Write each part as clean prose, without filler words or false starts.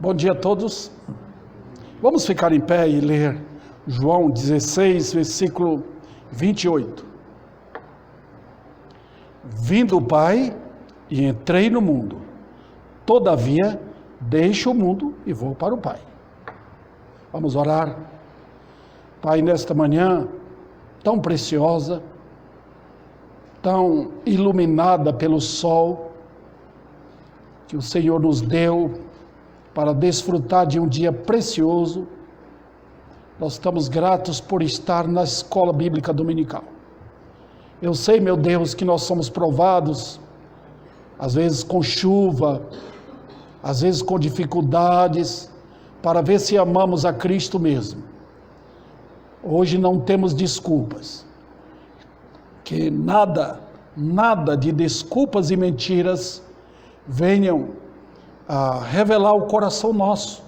Bom dia a todos. Vamos ficar em pé e ler João 16, versículo 28. Vim do Pai e entrei no mundo. Todavia, deixo o mundo e vou para o Pai. Vamos orar. Pai, nesta manhã tão preciosa, tão iluminada pelo sol, que o Senhor nos deu para desfrutar de um dia precioso, nós estamos gratos por estar na escola bíblica dominical. Eu sei, meu Deus, que nós somos provados, às vezes com chuva, às vezes com dificuldades, para ver se amamos a Cristo mesmo. Hoje não temos desculpas, que nada de desculpas e mentiras venham a revelar o coração nosso,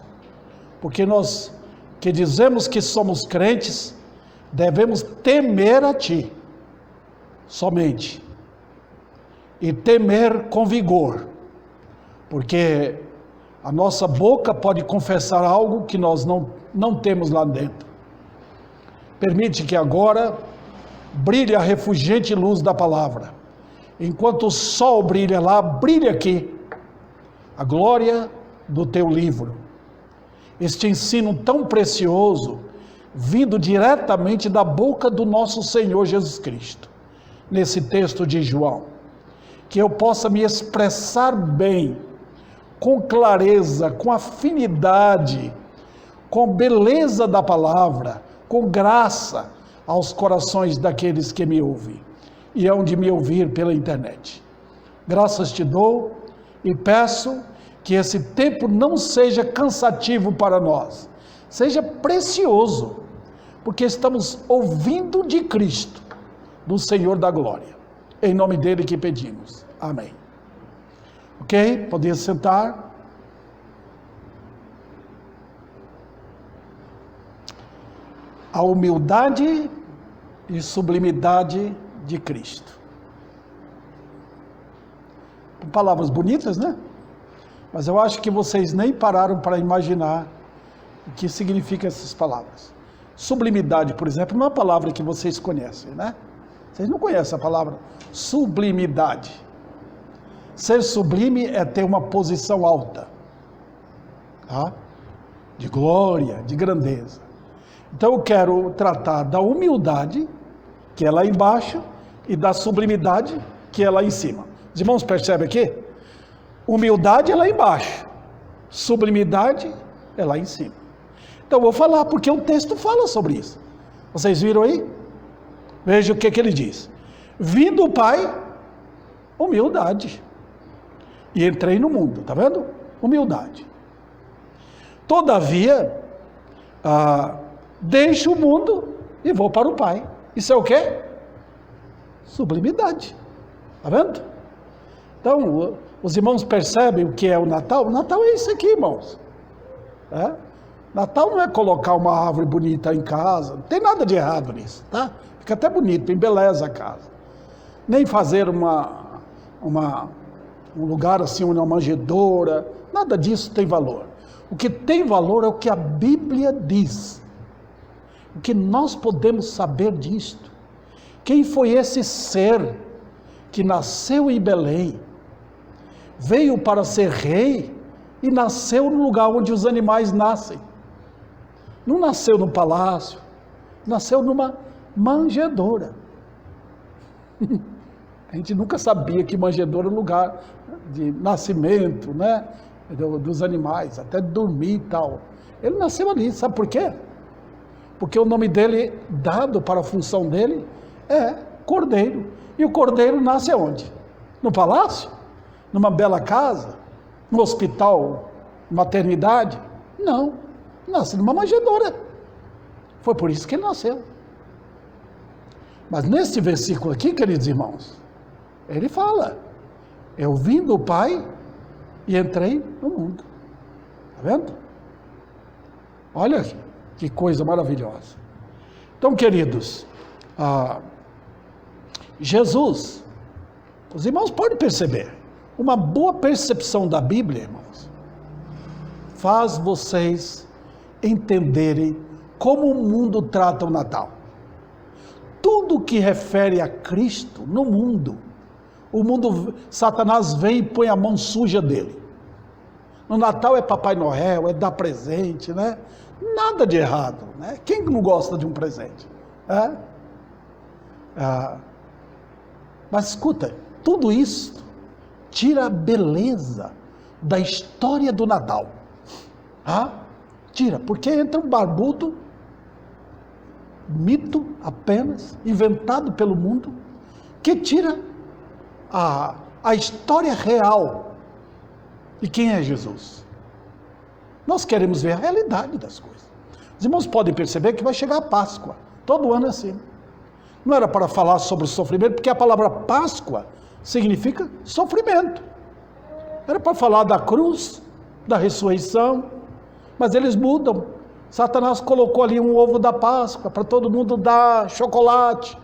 porque nós que dizemos que somos crentes, devemos temer a Ti, somente, e temer com vigor, porque a nossa boca pode confessar algo que nós não temos lá dentro. Permite que agora brilhe a refulgente luz da palavra, enquanto o sol brilha lá, brilha aqui, a glória do Teu livro, este ensino tão precioso, vindo diretamente da boca do nosso Senhor Jesus Cristo, nesse texto de João, que eu possa me expressar bem, com clareza, com afinidade, com beleza da palavra, com graça aos corações daqueles que me ouvem, e hão de me ouvir pela internet. Graças te dou, e peço que esse tempo não seja cansativo para nós, seja precioso, porque estamos ouvindo de Cristo, do Senhor da glória. Em nome dele que pedimos. Amém. Ok? Podia sentar. A humildade e sublimidade de Cristo. Palavras bonitas, né? Mas eu acho que vocês nem pararam para imaginar o que significam essas palavras. Sublimidade, por exemplo, não é uma palavra que vocês conhecem, né? Vocês não conhecem a palavra sublimidade. Ser sublime é ter uma posição alta, tá? De glória, de grandeza. Então eu quero tratar da humildade, que é lá embaixo, e da sublimidade, que é lá em cima. Os irmãos percebem aqui? Humildade é lá embaixo, sublimidade é lá em cima. Então eu vou falar, porque o texto fala sobre isso. Vocês viram aí? Veja o que ele diz. Vim do Pai, humildade, e entrei no mundo, tá vendo? Humildade. Todavia, deixo o mundo e vou para o Pai. Isso é o quê? Sublimidade. Tá vendo? Então, os irmãos percebem o que é o Natal? O Natal é isso aqui, irmãos. Natal não é colocar uma árvore bonita em casa, não tem nada de errado nisso, tá? Fica até bonito, embeleza a casa. Nem fazer um lugar assim, uma manjedoura, nada disso tem valor. O que tem valor é o que a Bíblia diz. O que nós podemos saber disto. Quem foi esse ser que nasceu em Belém, veio para ser rei e nasceu no lugar onde os animais nascem? Não nasceu no palácio, nasceu numa manjedoura. A gente nunca sabia que manjedoura é um lugar de nascimento, né, dos animais, até dormir e tal. Ele nasceu ali, sabe por quê? Porque o nome dele, dado para a função dele, é Cordeiro. E o Cordeiro nasce aonde? No palácio? Numa bela casa? No hospital? Maternidade? Não, nasce numa manjedoura. Foi por isso que ele nasceu. Mas nesse versículo aqui, queridos irmãos, ele fala: eu vim do Pai e entrei no mundo. Está vendo? Olha que coisa maravilhosa. Então, queridos, Jesus, os irmãos podem perceber, uma boa percepção da Bíblia, irmãos, faz vocês entenderem como o mundo trata o Natal. Tudo que refere a Cristo no mundo, Satanás vem e põe a mão suja dele. No Natal é Papai Noel, é dar presente, né? Nada de errado, né? Quem não gosta de um presente? Mas escuta, tudo isso tira a beleza da história do Natal. Tira, porque entra um barbudo, mito apenas, inventado pelo mundo, que tira a história real de quem é Jesus. Nós queremos ver a realidade das coisas. Os irmãos podem perceber que vai chegar a Páscoa, todo ano é assim. Não era para falar sobre o sofrimento, porque a palavra Páscoa significa sofrimento. Era para falar da cruz, da ressurreição, mas eles mudam. Satanás colocou ali um ovo da Páscoa para todo mundo dar chocolate.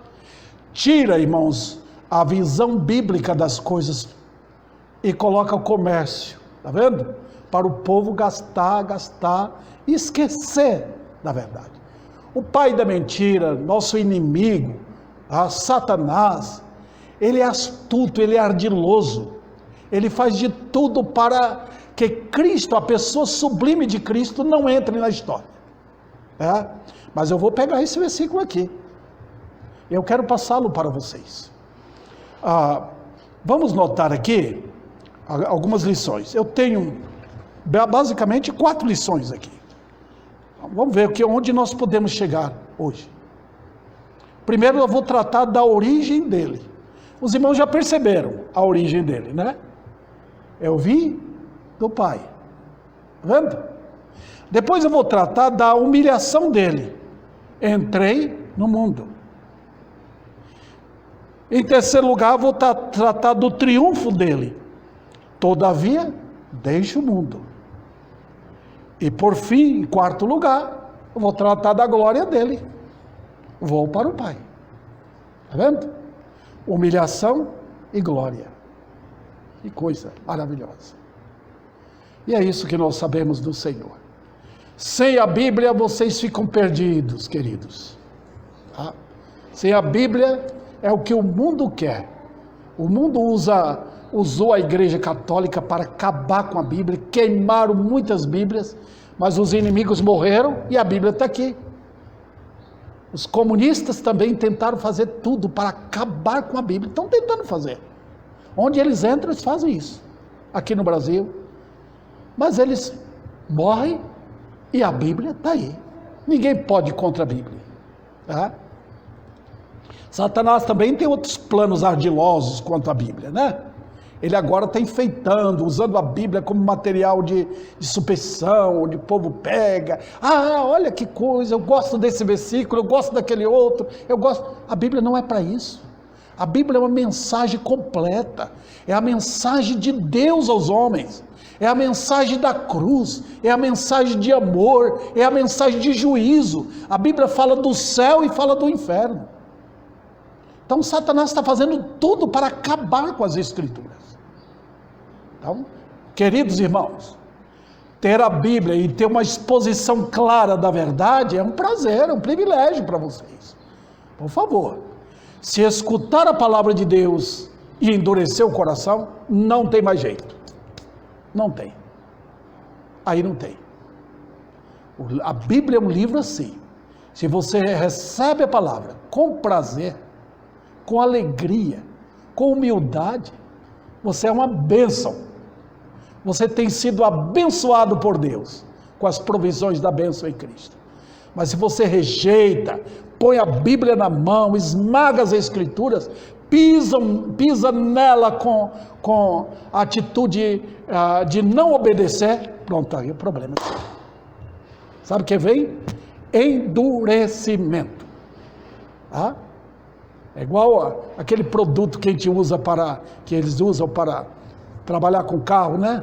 Tira, irmãos, a visão bíblica das coisas e coloca o comércio, tá vendo? Para o povo gastar e esquecer da verdade. O pai da mentira, nosso inimigo, Satanás, ele é astuto, ele é ardiloso, ele faz de tudo para que Cristo, a pessoa sublime de Cristo, não entre na história. Mas eu vou pegar esse versículo aqui, eu quero passá-lo para vocês. Vamos notar aqui algumas lições. Eu tenho basicamente 4 lições aqui. Vamos ver onde nós podemos chegar hoje. Primeiro eu vou tratar da origem dele. Os irmãos já perceberam a origem dele, né? Eu vim do Pai. Tá vendo? Depois eu vou tratar da humilhação dele. Entrei no mundo. Em terceiro lugar, eu vou tratar do triunfo dele. Todavia, deixa o mundo. E por fim, em quarto lugar, eu vou tratar da glória dele. Vou para o Pai. Está vendo? Humilhação e glória. Que coisa maravilhosa. E é isso que nós sabemos do Senhor. Sem a Bíblia, vocês ficam perdidos, queridos. Sem a Bíblia, é o que o mundo quer. O mundo usou a Igreja Católica para acabar com a Bíblia, queimaram muitas Bíblias, mas os inimigos morreram e a Bíblia está aqui. Os comunistas também tentaram fazer tudo para acabar com a Bíblia, estão tentando fazer. Onde eles entram, eles fazem isso. Aqui no Brasil. Mas eles morrem e a Bíblia está aí. Ninguém pode ir contra a Bíblia. Satanás também tem outros planos ardilosos quanto à Bíblia, né? Ele agora está enfeitando, usando a Bíblia como material de superstição, onde o povo pega. Olha que coisa, eu gosto desse versículo, eu gosto daquele outro, eu gosto. A Bíblia não é para isso. A Bíblia é uma mensagem completa, é a mensagem de Deus aos homens, é a mensagem da cruz, é a mensagem de amor, é a mensagem de juízo. A Bíblia fala do céu e fala do inferno. Então Satanás está fazendo tudo para acabar com as Escrituras. Então, queridos irmãos, ter a Bíblia e ter uma exposição clara da verdade é um prazer, é um privilégio para vocês. Por favor, se escutar a palavra de Deus e endurecer o coração, não tem mais jeito. Não tem. Aí não tem. A Bíblia é um livro assim. Se você recebe a palavra com prazer, com alegria, com humildade, você é uma bênção. Você tem sido abençoado por Deus, com as provisões da bênção em Cristo. Mas se você rejeita, põe a Bíblia na mão, esmaga as Escrituras, pisa nela com a atitude de não obedecer, pronto, aí o problema. Sabe o que vem? Endurecimento. É igual aquele produto que que eles usam para trabalhar com carro, né?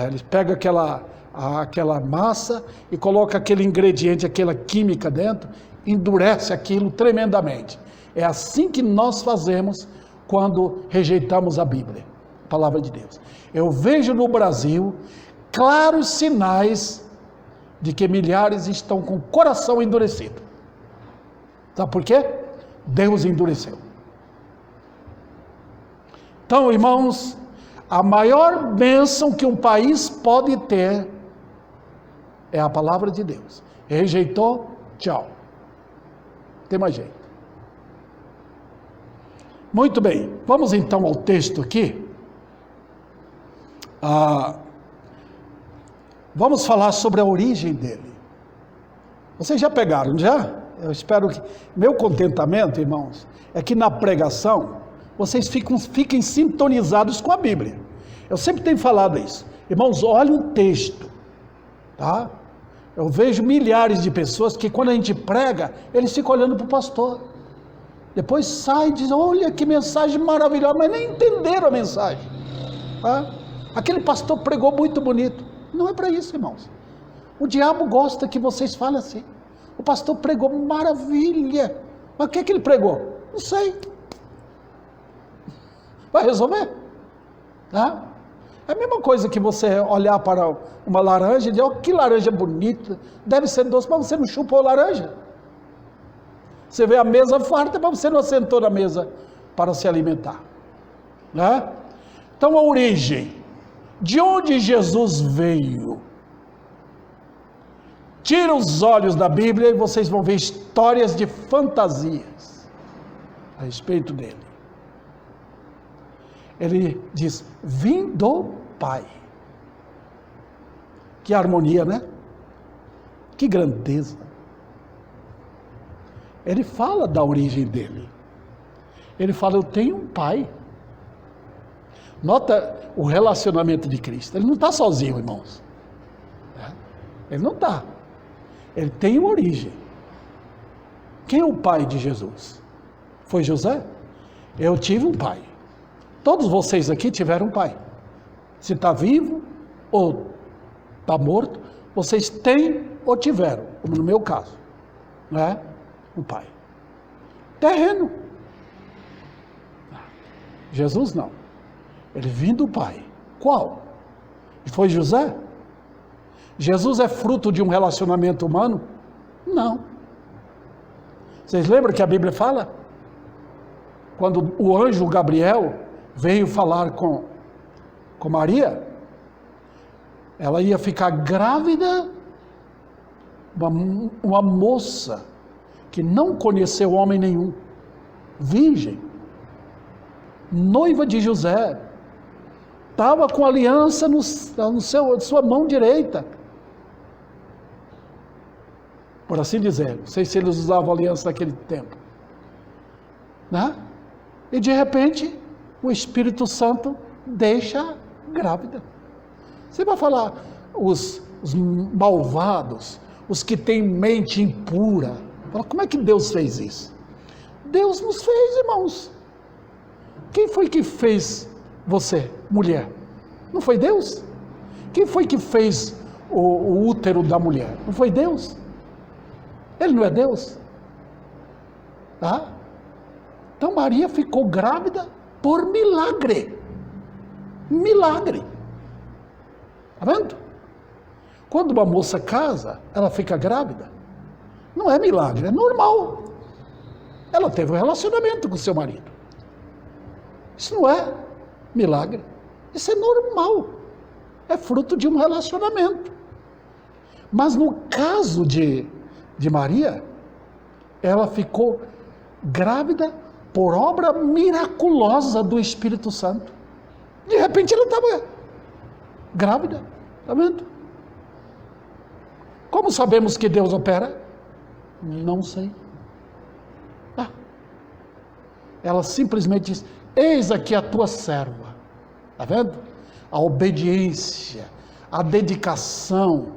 Eles pegam aquela massa e colocam aquele ingrediente, aquela química dentro, endurece aquilo tremendamente. É assim que nós fazemos quando rejeitamos a Bíblia, a palavra de Deus. Eu vejo no Brasil claros sinais de que milhares estão com o coração endurecido. Sabe por quê? Deus endureceu. Então, irmãos, a maior bênção que um país pode ter é a palavra de Deus. Rejeitou, tchau. Não tem mais jeito. Muito bem, vamos então ao texto aqui. Vamos falar sobre a origem dele. Vocês já pegaram, já? Eu espero que... Meu contentamento, irmãos, é que na pregação vocês fiquem sintonizados com a Bíblia. Eu sempre tenho falado isso. Irmãos, olhem o texto, tá? Eu vejo milhares de pessoas que quando a gente prega, eles ficam olhando para o pastor. Depois sai e diz, olha que mensagem maravilhosa, mas nem entenderam a mensagem. Tá? Aquele pastor pregou muito bonito. Não é para isso, irmãos. O diabo gosta que vocês falem assim. O pastor pregou maravilha. Mas o que é que ele pregou? Não sei. Vai resolver? Tá? É a mesma coisa que você olhar para uma laranja e dizer, oh, que laranja bonita, deve ser doce, mas você não chupou laranja. Você vê a mesa farta, mas você não sentou na mesa para se alimentar. Né? Então a origem, de onde Jesus veio? Tira os olhos da Bíblia e vocês vão ver histórias de fantasias a respeito dele. Ele diz, vim do Pai. Que harmonia, né? Que grandeza. Ele fala da origem dele. Ele fala, eu tenho um Pai. Nota o relacionamento de Cristo. Ele não está sozinho, irmãos. Ele não está. Ele tem uma origem. Quem é o pai de Jesus? Foi José? Eu tive um pai. Todos vocês aqui tiveram um pai. Se está vivo ou está morto, vocês têm ou tiveram, como no meu caso, né? Um pai. Terreno. Jesus não. Ele vindo do pai. Qual? Foi José? Jesus é fruto de um relacionamento humano? Não. Vocês lembram que a Bíblia fala? Quando o anjo Gabriel veio falar com Maria, ela ia ficar grávida, uma moça que não conheceu homem nenhum, virgem, noiva de José, estava com aliança sua mão direita, por assim dizer. Não sei se eles usavam aliança naquele tempo, né? E de repente o Espírito Santo deixa grávida. Você vai falar, os malvados, os que têm mente impura, fala, como é que Deus fez isso? Deus nos fez, irmãos. Quem foi que fez você, mulher? Não foi Deus? Quem foi que fez o útero da mulher? Não foi Deus? Ele não é Deus? Tá? Então Maria ficou grávida por milagre. Milagre. Está vendo? Quando uma moça casa, ela fica grávida. Não é milagre, é normal. Ela teve um relacionamento com seu marido. Isso não é milagre. Isso é normal. É fruto de um relacionamento. Mas no caso de Maria, ela ficou grávida por obra miraculosa do Espírito Santo. De repente ela estava grávida. Está vendo? Como sabemos que Deus opera? Não sei. Ela simplesmente diz, eis aqui a tua serva. Está vendo? A obediência, a dedicação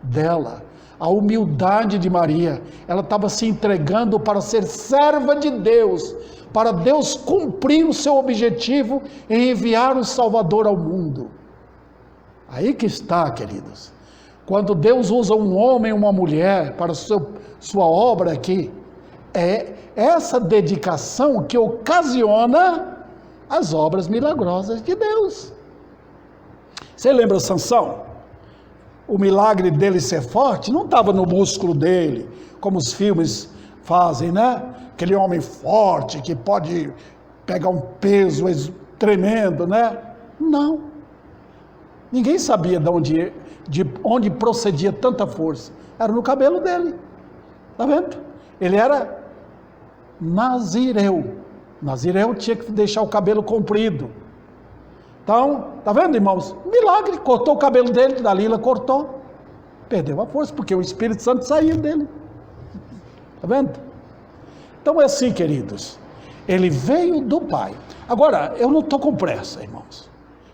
dela, a humildade de Maria. Ela estava se entregando para ser serva de Deus, para Deus cumprir o seu objetivo em enviar o Salvador ao mundo. Aí que está, queridos. Quando Deus usa um homem ou uma mulher para sua obra aqui, é essa dedicação que ocasiona as obras milagrosas de Deus. Você lembra Sansão? o milagre dele ser forte não estava no músculo dele, como os filmes fazem, né? Aquele homem forte que pode pegar um peso tremendo, né? Não. Ninguém sabia de onde procedia tanta força. Era no cabelo dele. Está vendo? Ele era nazireu. Nazireu tinha que deixar o cabelo comprido. Então, está vendo, irmãos? Milagre, cortou o cabelo dele, Dalila cortou. Perdeu a força, porque o Espírito Santo saiu dele. Está vendo? Então é assim, queridos. Ele veio do Pai. Agora, eu não estou com pressa, irmãos.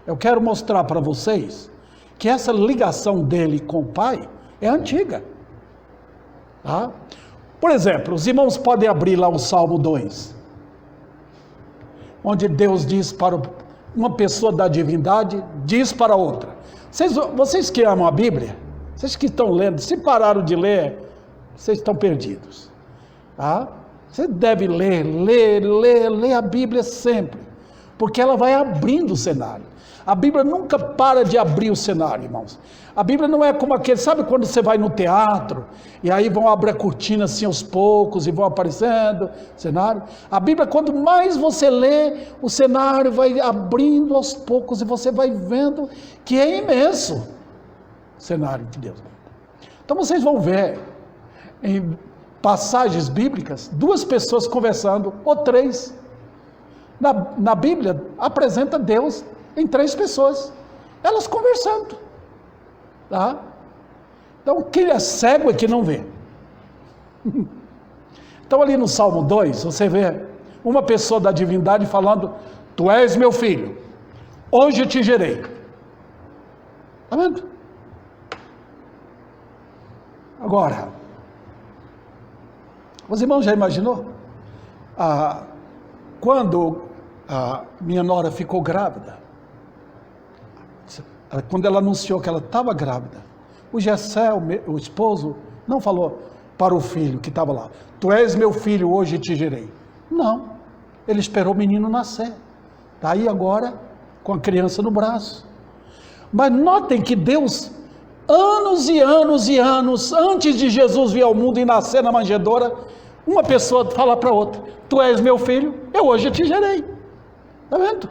Eu quero mostrar para vocês que essa ligação dele com o Pai é antiga. Tá? Por exemplo, os irmãos podem abrir lá o Salmo 2, onde Deus diz para uma pessoa da divindade, diz para outra. Vocês que amam a Bíblia, vocês que estão lendo, se pararam de ler, vocês estão perdidos. Tá? Você deve ler a Bíblia sempre, porque ela vai abrindo o cenário. A Bíblia nunca para de abrir o cenário, irmãos. A Bíblia não é como aquele, sabe quando você vai no teatro, e aí vão abrir a cortina assim aos poucos, e vão aparecendo cenário. A Bíblia, quanto mais você lê, o cenário vai abrindo aos poucos, e você vai vendo que é imenso o cenário de Deus. Então vocês vão ver, em passagens bíblicas, 2 pessoas conversando, ou 3. Na Bíblia, apresenta Deus em 3 pessoas, elas conversando. Tá? Então, quem é cego é que não vê. Então, ali no Salmo 2, você vê uma pessoa da divindade falando: tu és meu filho, hoje eu te gerei. Está vendo? Agora, os irmãos já imaginou? Quando a minha nora ficou grávida, quando ela anunciou que ela estava grávida, o Jessé, o esposo, não falou para o filho que estava lá: tu és meu filho, hoje te gerei. Não, ele esperou o menino nascer. Está aí agora com a criança no braço. Mas notem que Deus, anos e anos e anos antes de Jesus vir ao mundo e nascer na manjedoura, uma pessoa fala para outra: tu és meu filho, eu hoje te gerei. Está vendo?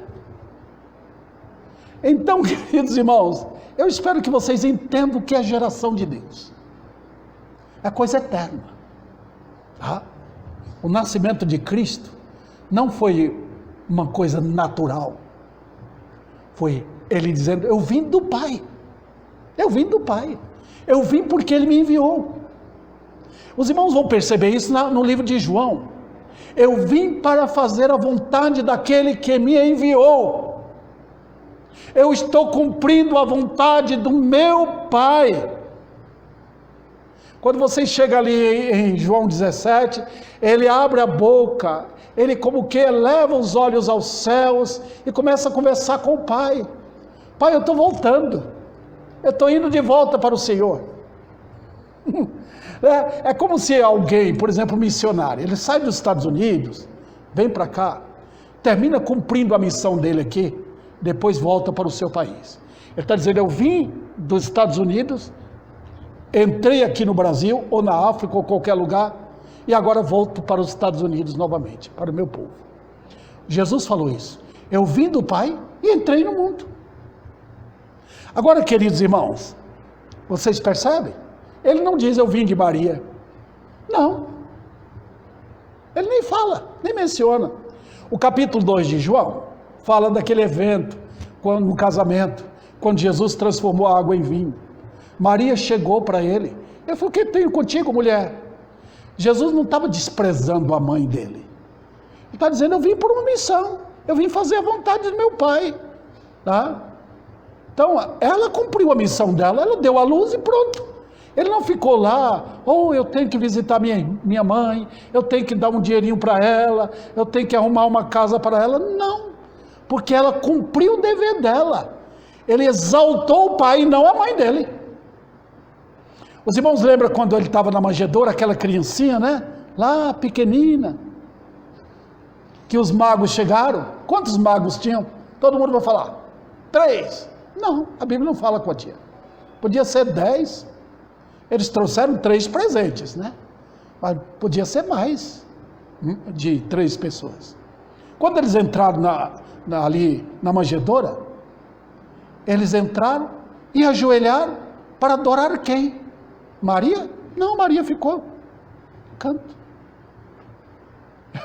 Então, queridos irmãos, eu espero que vocês entendam o que é a geração de Deus. É coisa eterna. Tá? O nascimento de Cristo não foi uma coisa natural. Foi ele dizendo: eu vim do Pai. Eu vim do Pai. Eu vim porque Ele me enviou. Os irmãos vão perceber isso no livro de João. Eu vim para fazer a vontade daquele que me enviou. Eu estou cumprindo a vontade do meu Pai. Quando você chega ali em João 17, ele abre a boca, ele como que eleva os olhos aos céus e começa a conversar com o Pai. Pai, eu estou voltando, eu estou indo de volta para o Senhor. É como se alguém, por exemplo, um missionário, ele sai dos Estados Unidos, vem para cá, termina cumprindo a missão dele aqui, depois volta para o seu país. Ele está dizendo: eu vim dos Estados Unidos, entrei aqui no Brasil, ou na África, ou qualquer lugar, e agora volto para os Estados Unidos novamente, para o meu povo. Jesus falou isso: eu vim do Pai e entrei no mundo. Agora, queridos irmãos, vocês percebem? Ele não diz: eu vim de Maria. Não. Ele nem fala, nem menciona. O capítulo 2 de João fala daquele evento, no casamento, quando Jesus transformou a água em vinho. Maria chegou para ele. Ele falou: o que tenho contigo, mulher? Jesus não estava desprezando a mãe dele. Ele está dizendo: eu vim por uma missão. Eu vim fazer a vontade do meu Pai. Tá? Então, ela cumpriu a missão dela. Ela deu a luz e pronto. Ele não ficou lá: eu tenho que visitar minha mãe, eu tenho que dar um dinheirinho para ela, eu tenho que arrumar uma casa para ela. Não, porque ela cumpriu o dever dela. Ele exaltou o Pai e não a mãe dele. Os irmãos lembram quando ele estava na manjedoura, aquela criancinha, né? Lá, pequenina, que os magos chegaram. Quantos magos tinham? Todo mundo vai falar: 3. Não, a Bíblia não fala quantia. podia ser 10. Eles trouxeram 3 presentes, né? Mas podia ser mais de 3 pessoas. Quando eles entraram ali na manjedoura, eles entraram e ajoelharam para adorar quem? Maria? Não, Maria ficou no canto.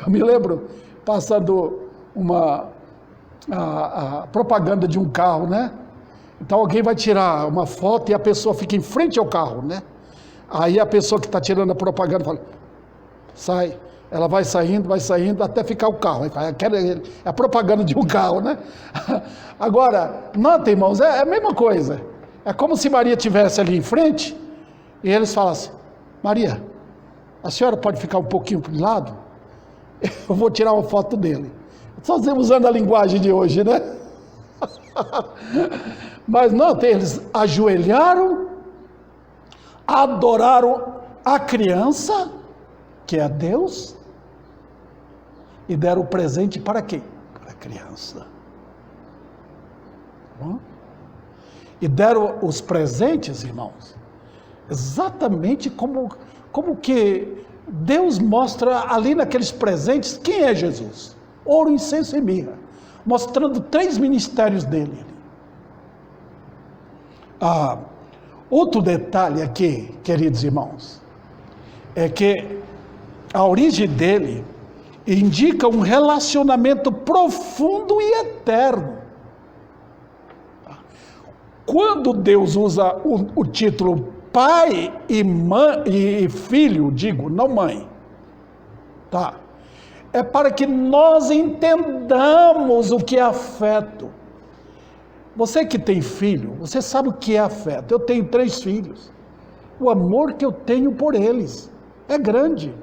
Eu me lembro passando a propaganda de um carro, né? Então alguém vai tirar uma foto e a pessoa fica em frente ao carro, né? Aí a pessoa que está tirando a propaganda fala, sai. Ela vai saindo até ficar o carro. É a propaganda de um carro, né? Agora, nota, irmãos, é a mesma coisa. É como se Maria estivesse ali em frente e eles falassem, Maria, a senhora pode ficar um pouquinho para o lado? Eu vou tirar uma foto dele. Só usando a linguagem de hoje, né? Mas não, eles ajoelharam, adoraram a criança, que é Deus, e deram o presente para quem? Para a criança. Bom? E deram os presentes, irmãos, exatamente como que Deus mostra ali naqueles presentes quem é Jesus. Ouro, incenso e mirra, mostrando 3 ministérios dele. Outro detalhe aqui, queridos irmãos, é que a origem dele indica um relacionamento profundo e eterno. Quando Deus usa o título pai e mãe e filho, digo, não mãe, tá? É para que nós entendamos o que é afeto. Você que tem filho, você sabe o que é afeto. Eu tenho 3 filhos. O amor que eu tenho por eles é grande.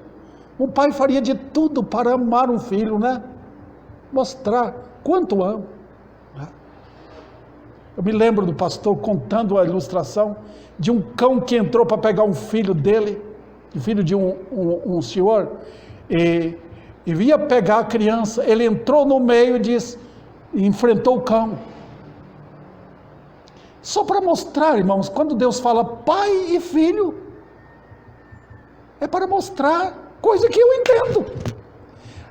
Um pai faria de tudo para amar um filho, né? Mostrar quanto ama. Eu me lembro do pastor contando a ilustração de um cão que entrou para pegar um filho dele, filho de um senhor, e ia pegar a criança. Ele entrou no meio e enfrentou o cão. Só para mostrar, irmãos, quando Deus fala pai e filho, é para mostrar coisa que eu entendo.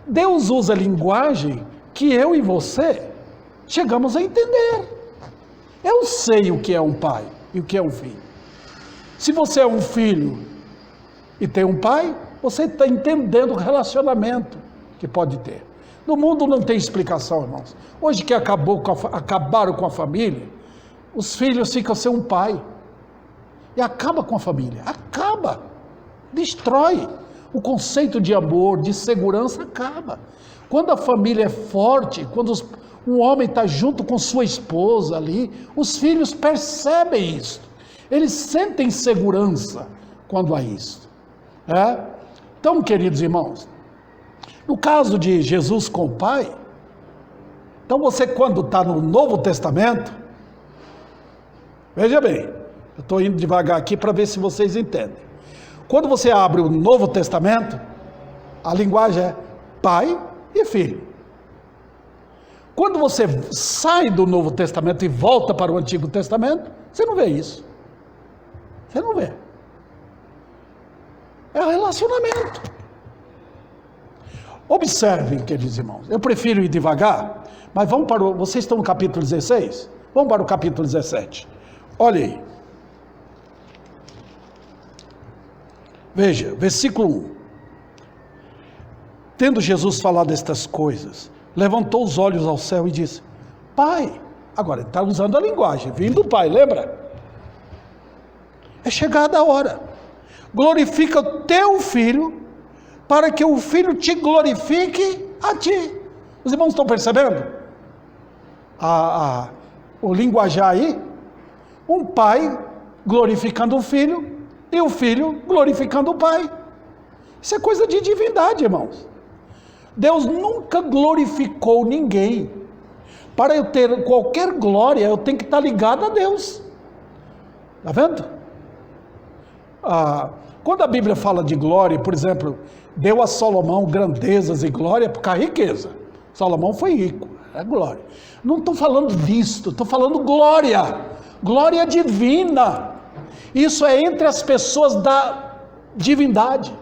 Deus usa a linguagem que eu e você chegamos a entender. Eu sei o que é um pai e o que é um filho. Se você é um filho e tem um pai, você está entendendo o relacionamento que pode ter. No mundo não tem explicação, irmãos. Hoje que acabaram com a família, os filhos ficam sem um pai. E acaba com a família. Acaba. Destrói. O conceito de amor, de segurança, acaba. Quando a família é forte, quando um homem está junto com sua esposa ali, os filhos percebem isso. Eles sentem segurança quando há isso. Então, queridos irmãos, no caso de Jesus com o Pai, então você quando está no Novo Testamento, veja bem, eu estou indo devagar aqui para ver se vocês entendem. Quando você abre o Novo Testamento, a linguagem é pai e filho. Quando você sai do Novo Testamento e volta para o Antigo Testamento, você não vê isso. Você não vê. É relacionamento. Observem, queridos irmãos, eu prefiro ir devagar, mas vamos para vocês estão no capítulo 16? Vamos para o capítulo 17. Olha aí. Veja, versículo 1. Tendo Jesus falado estas coisas, levantou os olhos ao céu e disse, Pai, agora ele está usando a linguagem, vindo do Pai, lembra? É chegada a hora, glorifica o teu Filho, para que o Filho te glorifique a ti. Os irmãos estão percebendo? O linguajar aí, um pai glorificando o Filho, e o Filho glorificando o Pai. Isso é coisa de divindade, irmãos. Deus nunca glorificou ninguém. Para eu ter qualquer glória, eu tenho que estar ligado a Deus. Está vendo? Quando a Bíblia fala de glória, por exemplo, deu a Salomão grandezas e glória por causa da riqueza. Salomão foi rico, é glória. Não estou falando disto, estou falando glória. glória divina. Isso é entre as pessoas da divindade.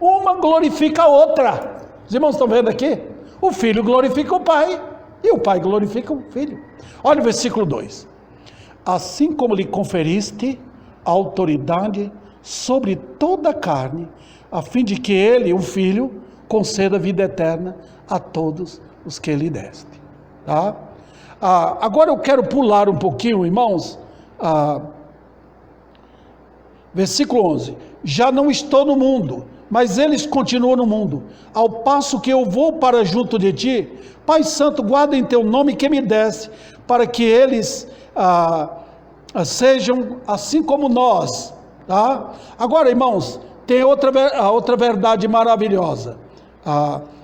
Uma glorifica a outra. Os irmãos estão vendo aqui? O Filho glorifica o Pai e o Pai glorifica o Filho. Olha o versículo 2. Assim como lhe conferiste autoridade sobre toda a carne, a fim de que ele, o Filho, conceda vida eterna a todos os que lhe deste. Tá? Agora eu quero pular um pouquinho, irmãos, versículo 11. Já não estou no mundo, mas eles continuam no mundo, ao passo que eu vou para junto de ti. Pai Santo, guarda em teu nome que me deste, para que eles sejam assim como nós. Tá? Agora, irmãos, tem outra verdade maravilhosa.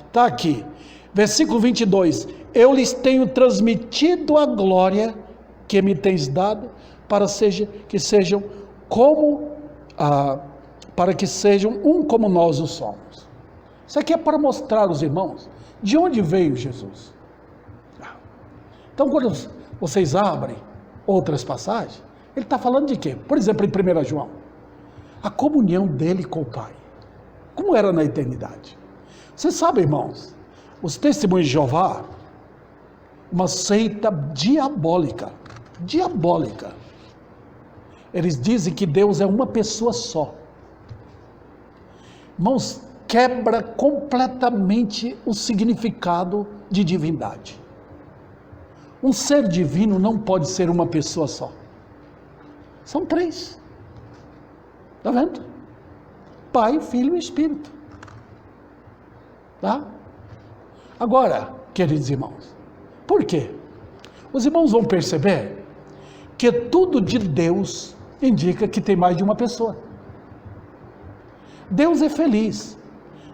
Está aqui, versículo 22. Eu lhes tenho transmitido a glória que me tens dado, para que sejam um como nós o somos. Isso aqui é para mostrar aos irmãos de onde veio Jesus. Então, quando vocês abrem outras passagens, ele está falando de quê? Por exemplo, em 1 João, a comunhão dele com o Pai. Como era na eternidade? Vocês sabem, irmãos, os testemunhos de Jeová, uma seita diabólica. Eles dizem que Deus é uma pessoa só. Irmãos, quebra completamente o significado de divindade. Um ser divino não pode ser uma pessoa só. São três. Está vendo? Pai, Filho e Espírito. Tá? Agora, queridos irmãos, por quê? Os irmãos vão perceber que tudo de Deus indica que tem mais de uma pessoa. Deus é feliz.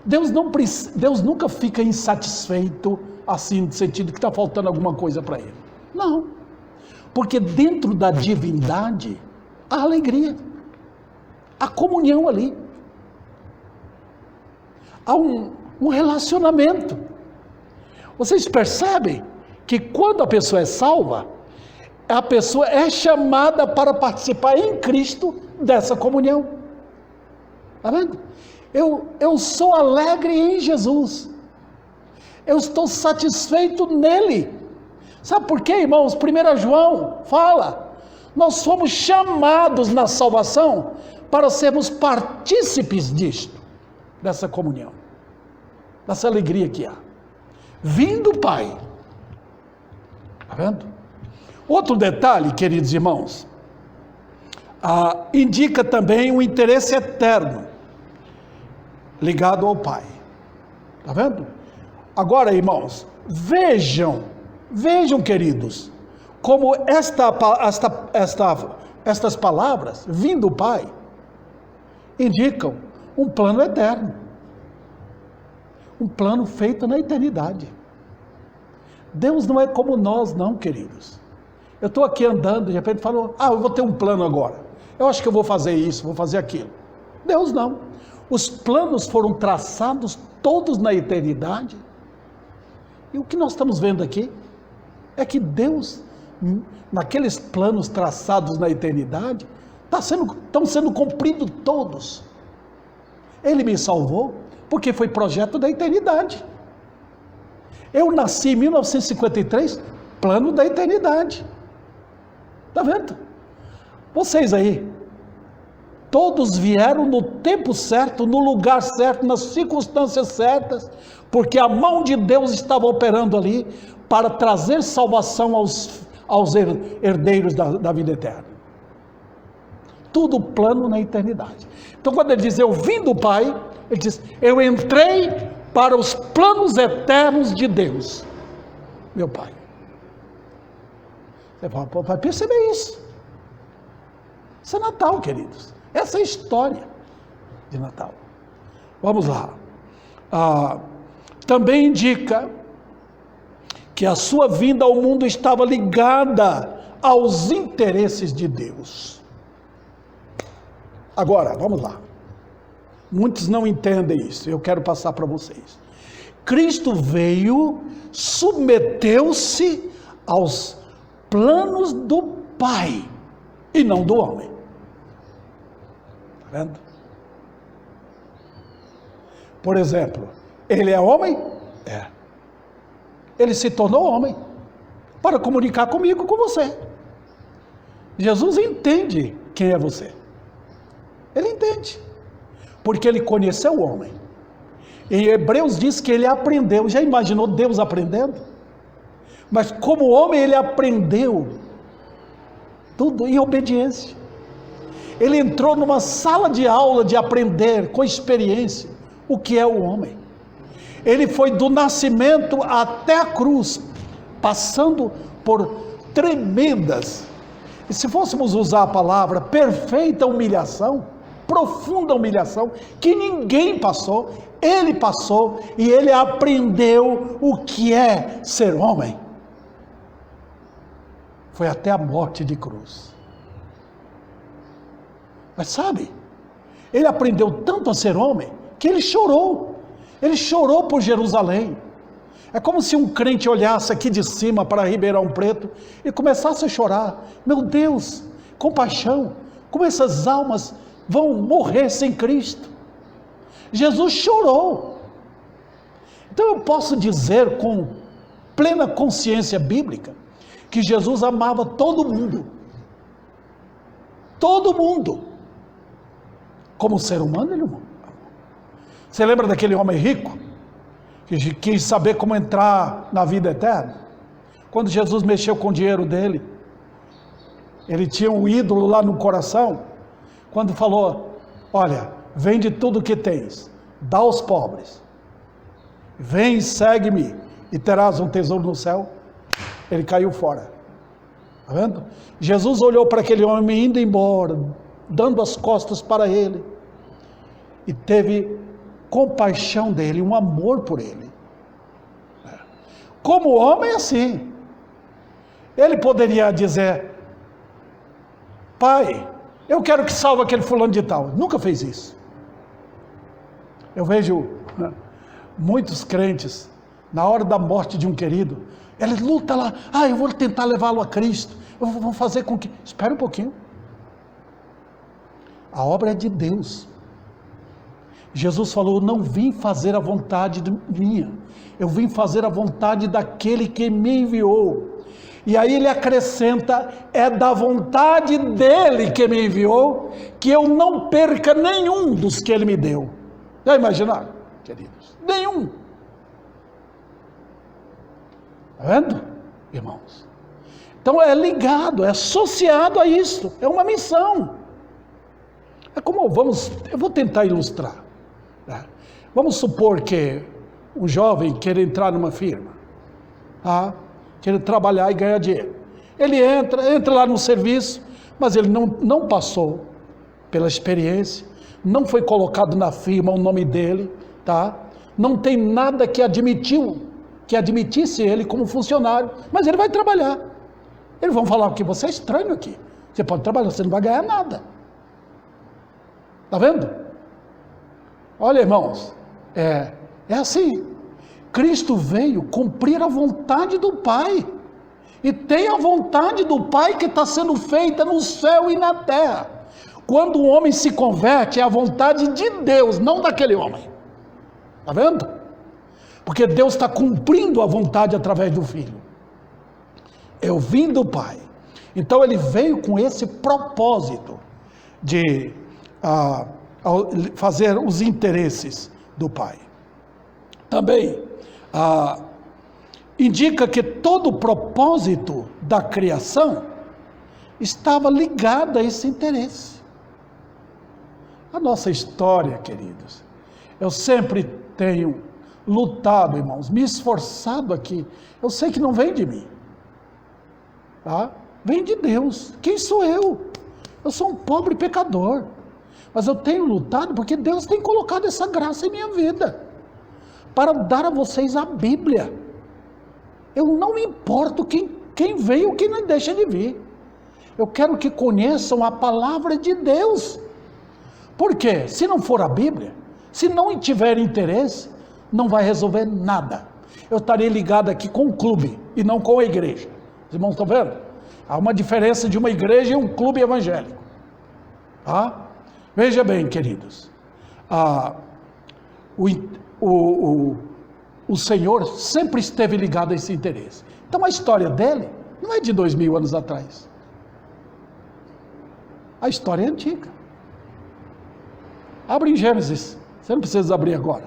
Deus nunca fica insatisfeito, assim, no sentido que está faltando alguma coisa para ele. Não. Porque dentro da divindade, há alegria. Há comunhão ali. Há um relacionamento. Vocês percebem que quando a pessoa é salva, a pessoa é chamada para participar em Cristo dessa comunhão. Está vendo? Eu sou alegre em Jesus. Eu estou satisfeito nele. Sabe por quê, irmãos? 1 João fala, nós fomos chamados na salvação para sermos partícipes disto, dessa comunhão, dessa alegria que há. Vindo do Pai. Está vendo? Outro detalhe, queridos irmãos, indica também um interesse eterno ligado ao Pai. Está vendo? Agora, irmãos, vejam, queridos, como estas palavras, vindo do Pai, indicam um plano eterno. Um plano feito na eternidade. Deus não é como nós, não, queridos. Eu estou aqui andando, de repente falo, eu vou ter um plano agora. Eu acho que eu vou fazer isso, vou fazer aquilo. Deus não. Os planos foram traçados todos na eternidade. E o que nós estamos vendo aqui é que Deus, naqueles planos traçados na eternidade, estão sendo cumpridos todos. Ele me salvou porque foi projeto da eternidade. Eu nasci em 1953, plano da eternidade. Está vendo? Vocês aí, todos vieram no tempo certo, no lugar certo, nas circunstâncias certas, porque a mão de Deus estava operando ali para trazer salvação aos herdeiros da vida eterna. Tudo plano na eternidade. Então, quando ele diz, eu vim do Pai, ele diz, eu entrei para os planos eternos de Deus, meu Pai. Você vai perceber isso. Isso é Natal, queridos. Essa é a história de Natal. Vamos lá. Também indica que a sua vinda ao mundo estava ligada aos interesses de Deus. Agora, vamos lá. Muitos não entendem isso, eu quero passar para vocês. Cristo veio, submeteu-se aos planos do Pai e não do homem. Está vendo? Por exemplo, ele é homem? É. Ele se tornou homem para comunicar comigo, com você. Jesus entende quem é você. Ele entende. Porque ele conheceu o homem. Em Hebreus diz que ele aprendeu. Já imaginou Deus aprendendo? Mas como homem ele aprendeu tudo em obediência. Ele entrou numa sala de aula de aprender com experiência o que é o homem. Ele foi do nascimento até a cruz, passando por tremendas, e se fôssemos usar a palavra, perfeita humilhação, profunda humilhação, que ninguém passou, ele passou e ele aprendeu o que é ser homem. Foi até a morte de cruz. Mas sabe, ele aprendeu tanto a ser homem, que ele chorou. Ele chorou por Jerusalém. É como se um crente olhasse aqui de cima para Ribeirão Preto e começasse a chorar. Meu Deus, compaixão, como essas almas vão morrer sem Cristo. Jesus chorou. Então eu posso dizer com plena consciência bíblica que Jesus amava todo mundo. Todo mundo. Como ser humano ele amou. Você lembra daquele homem rico que quis saber como entrar na vida eterna? Quando Jesus mexeu com o dinheiro dele, ele tinha um ídolo lá no coração. Quando falou: olha, vende tudo o que tens, dá aos pobres, vem, segue-me e terás um tesouro no céu. Ele caiu fora. Está vendo? Jesus olhou para aquele homem indo embora, dando as costas para ele, e teve compaixão dele, um amor por ele. Como homem, assim, ele poderia dizer: pai, eu quero que salve aquele fulano de tal. Nunca fez isso. Eu vejo, né, muitos crentes, na hora da morte de um querido, ele luta lá: eu vou tentar levá-lo a Cristo, eu vou fazer com que... Espera um pouquinho. A obra é de Deus. Jesus falou: eu não vim fazer a vontade minha, eu vim fazer a vontade daquele que me enviou. E aí ele acrescenta: é da vontade dele que me enviou, que eu não perca nenhum dos que ele me deu. Já imaginaram, queridos? Nenhum. Está vendo, irmãos? Então é ligado, é associado a isso, é uma missão. É como, eu vou tentar ilustrar. Vamos supor que um jovem quer entrar numa firma, quer trabalhar e ganhar dinheiro. Ele entra lá no serviço, mas ele não passou pela experiência, não foi colocado na firma o nome dele, não tem nada que admitisse ele como funcionário, mas ele vai trabalhar. Eles vão falar que você é estranho aqui, você pode trabalhar, você não vai ganhar nada. Está vendo? Olha, irmãos, é assim. Cristo veio cumprir a vontade do Pai. E tem a vontade do Pai que está sendo feita no céu e na terra. Quando o homem se converte, é a vontade de Deus, não daquele homem. Está vendo? Porque Deus está cumprindo a vontade através do Filho. Eu vim do Pai. Então ele veio com esse propósito de fazer os interesses do Pai. Também indica que todo o propósito da criação estava ligado a esse interesse. A nossa história, queridos, eu sempre tenho lutado, irmãos, me esforçado aqui. Eu sei que não vem de mim, vem de Deus. Quem sou eu? Eu sou um pobre pecador, mas eu tenho lutado porque Deus tem colocado essa graça em minha vida, para dar a vocês a Bíblia. Eu não me importo quem veio ou quem não deixa de vir. Eu quero que conheçam a palavra de Deus. Por quê? Se não for a Bíblia, se não tiver interesse, não vai resolver nada. Eu estarei ligado aqui com o clube e não com a igreja. Os irmãos estão vendo? Há uma diferença de uma igreja e um clube evangélico. Tá? Veja bem, queridos. O Senhor sempre esteve ligado a esse interesse. Então a história dele não é de 2000 anos atrás. A história é antiga. Abre em Gênesis. Você não precisa abrir agora.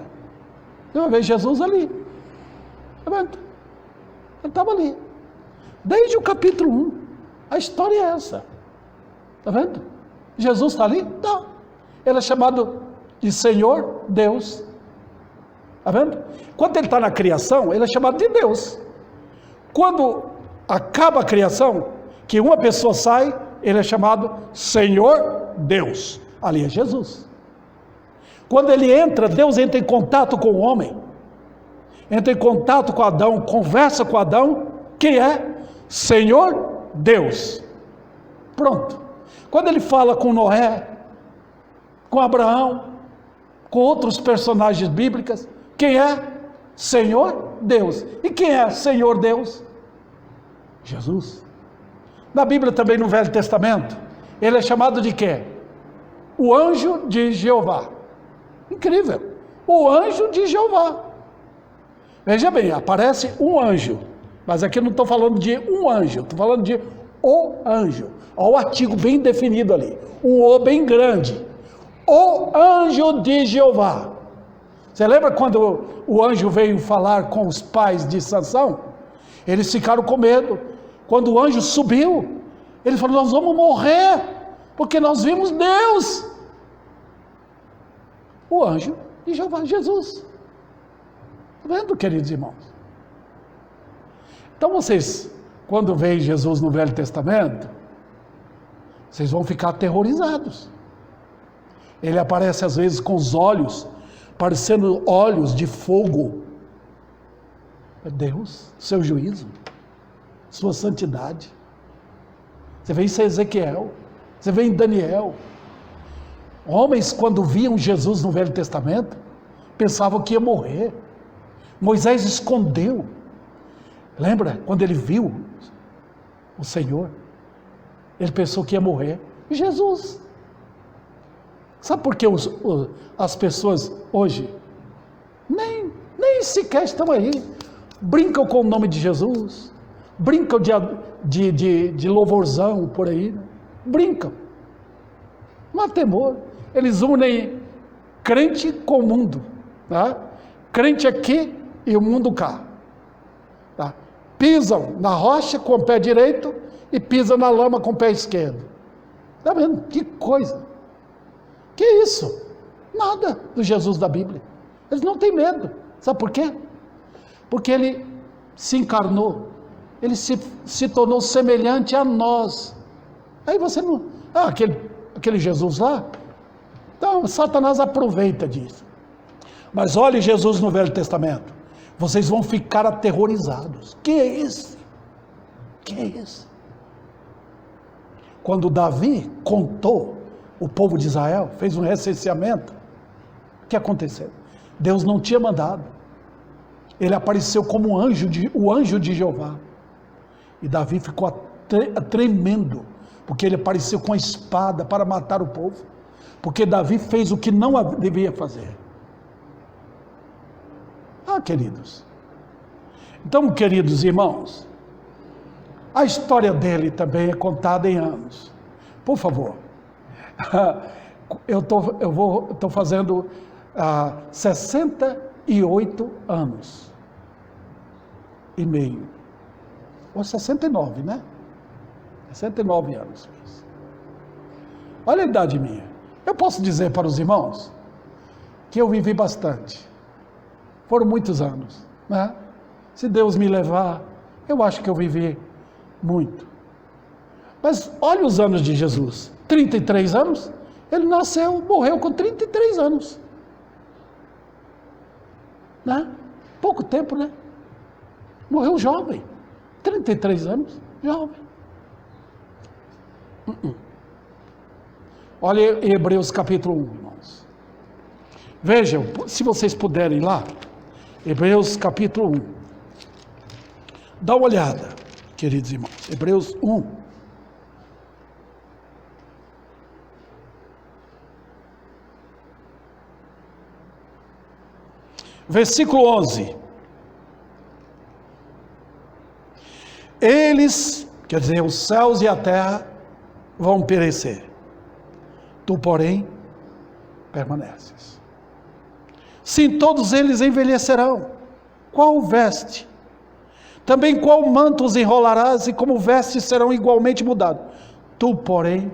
Você vai ver Jesus ali. Está vendo? Ele estava ali. Desde o capítulo 1. A história é essa. Está vendo? Jesus está ali? Não. Ele é chamado de Senhor Deus. Está vendo? Quando ele está na criação, ele é chamado de Deus. Quando acaba a criação, que uma pessoa sai, ele é chamado Senhor Deus. Ali é Jesus. Quando ele entra, Deus entra em contato com o homem. Entra em contato com Adão, conversa com Adão, que é Senhor Deus. Pronto. Quando ele fala com Noé, com Abraão, com outros personagens bíblicos, quem é? Senhor Deus. E quem é Senhor Deus? Jesus. Na Bíblia também, no Velho Testamento, ele é chamado de quê? O anjo de Jeová. Incrível. O anjo de Jeová. Veja bem, aparece um anjo. Mas aqui eu não estou falando de um anjo, estou falando de o anjo. Olha o artigo bem definido ali. Um O bem grande. O anjo de Jeová. Você lembra quando o anjo veio falar com os pais de Sansão? Eles ficaram com medo. Quando o anjo subiu, ele falou: nós vamos morrer, porque nós vimos Deus. O anjo de Jeová, Jesus. Está vendo, queridos irmãos? Então vocês, quando veem Jesus no Velho Testamento, vocês vão ficar aterrorizados. Ele aparece às vezes com os olhos, parecendo olhos de fogo. É Deus, seu juízo, sua santidade. Você vê isso em Ezequiel, você vê em Daniel. Homens, quando viam Jesus no Velho Testamento, pensavam que ia morrer. Moisés escondeu. Lembra? Quando ele viu o Senhor, ele pensou que ia morrer. E Jesus. Sabe por que as pessoas hoje nem sequer estão aí? Brincam com o nome de Jesus, brincam de louvorzão por aí, brincam. Não há temor. Eles unem crente com o mundo, tá? Crente aqui e o mundo cá, tá? Pisam na rocha com o pé direito e pisam na lama com o pé esquerdo. Está vendo? Que coisa! Que isso? Nada do Jesus da Bíblia. Eles não têm medo. Sabe por quê? Porque ele se encarnou. Ele se tornou semelhante a nós. Aí você não... aquele Jesus lá? Então, Satanás aproveita disso. Mas olhe Jesus no Velho Testamento. Vocês vão ficar aterrorizados. Que é isso? Que é isso? Quando Davi contou o povo de Israel, fez um recenseamento, o que aconteceu? Deus não tinha mandado. Ele apareceu como o anjo de Jeová. E Davi ficou tremendo, porque ele apareceu com a espada para matar o povo. Porque Davi fez o que não devia fazer. Queridos. Então, queridos irmãos, a história dele também é contada em anos. Por favor. Eu estou fazendo 68 anos e meio. Ou 69, né? 69 anos. Olha a idade minha. Eu posso dizer para os irmãos que eu vivi bastante. Foram muitos anos, né? Se Deus me levar, eu acho que eu vivi muito. Mas olha os anos de Jesus. 33 anos, ele nasceu, morreu com 33 anos. Né? Pouco tempo, né? Morreu jovem. 33 anos, jovem. Olha Hebreus capítulo 1, irmãos. Vejam, se vocês puderem lá, Hebreus capítulo 1. Dá uma olhada. queridos irmãos. Hebreus 1. Versículo 11. Eles, quer dizer, os céus e a terra vão perecer. Tu, porém, permaneces. Sim, todos eles envelhecerão. Qual veste? Também qual manto os enrolarás, e como vestes serão igualmente mudados. Tu, porém,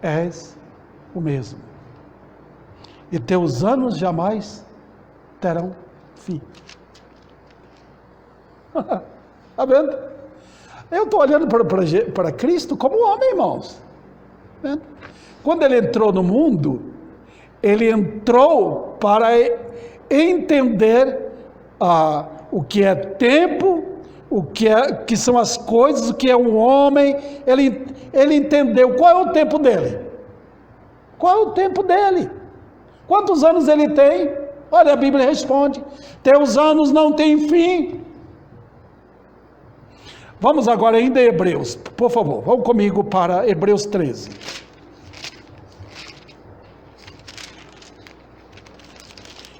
és o mesmo. E teus anos jamais terão fim. Está vendo? Eu estou olhando para Cristo como homem, irmãos. Vendo? Quando ele entrou no mundo, ele entrou para entender o que é tempo, que são as coisas, o que é um homem. Ele entendeu qual é o tempo dele. Qual é o tempo dele? Quantos anos ele tem? Olha, a Bíblia responde: teus anos não têm fim. Vamos agora ainda em Hebreus, por favor, vamos comigo para Hebreus 13.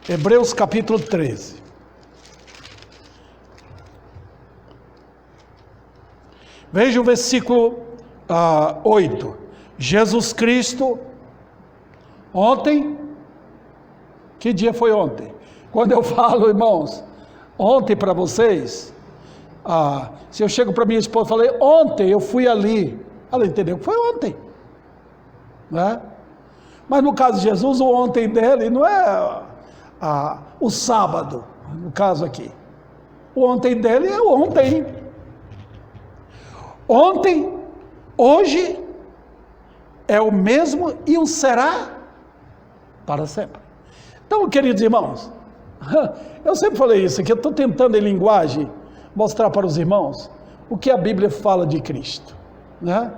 Hebreus capítulo 13. Veja o versículo 8. Jesus Cristo, ontem, que dia foi ontem? Quando eu falo, irmãos, ontem para vocês, se eu chego para minha esposa e falei, ontem eu fui ali, ela entendeu que foi ontem, né? Mas no caso de Jesus, o ontem dele não é o sábado, no caso aqui. O ontem dele é o ontem. Ontem, hoje, é o mesmo e o será para sempre. Então, queridos irmãos, eu sempre falei isso aqui, eu estou tentando em linguagem mostrar para os irmãos o que a Bíblia fala de Cristo, né?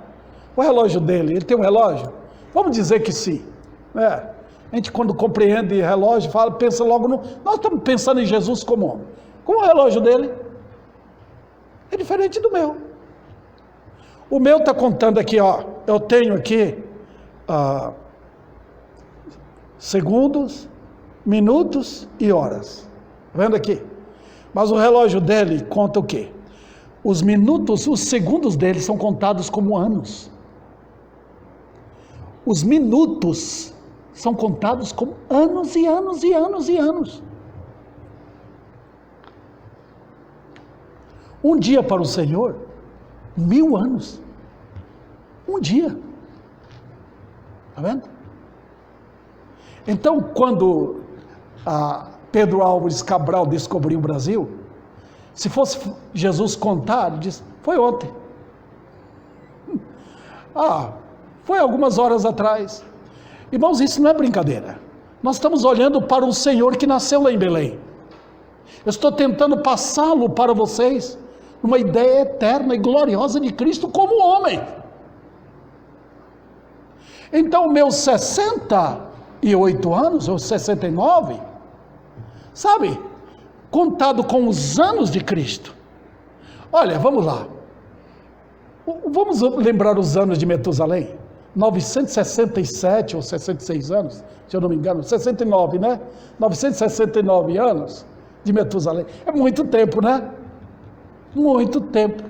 O relógio dele, ele tem um relógio? Vamos dizer que sim, né? A gente, quando compreende relógio, pensa logo nós estamos pensando em Jesus como homem. Como o relógio dele é diferente do meu. O meu está contando aqui, eu tenho aqui segundos, minutos e horas. Está vendo aqui? Mas o relógio dele conta o quê? Os minutos, os segundos dele são contados como anos. Os minutos são contados como anos e anos e anos e anos. Um dia para o Senhor, 1000 anos. Um dia. Está vendo? Então, quando Pedro Álvares Cabral descobriu o Brasil, se fosse Jesus contar, ele diz, foi ontem. Foi algumas horas atrás. Irmãos, isso não é brincadeira. Nós estamos olhando para um Senhor que nasceu lá em Belém. Eu estou tentando passá-lo para vocês, uma ideia eterna e gloriosa de Cristo como homem. Então, meus 68 anos, ou 69, sabe, contado com os anos de Cristo. Olha, vamos lá. Vamos lembrar os anos de Metusalém? 967 ou 66 anos, se eu não me engano, 69, né? 969 anos de Metusalém. É muito tempo, né? Muito tempo.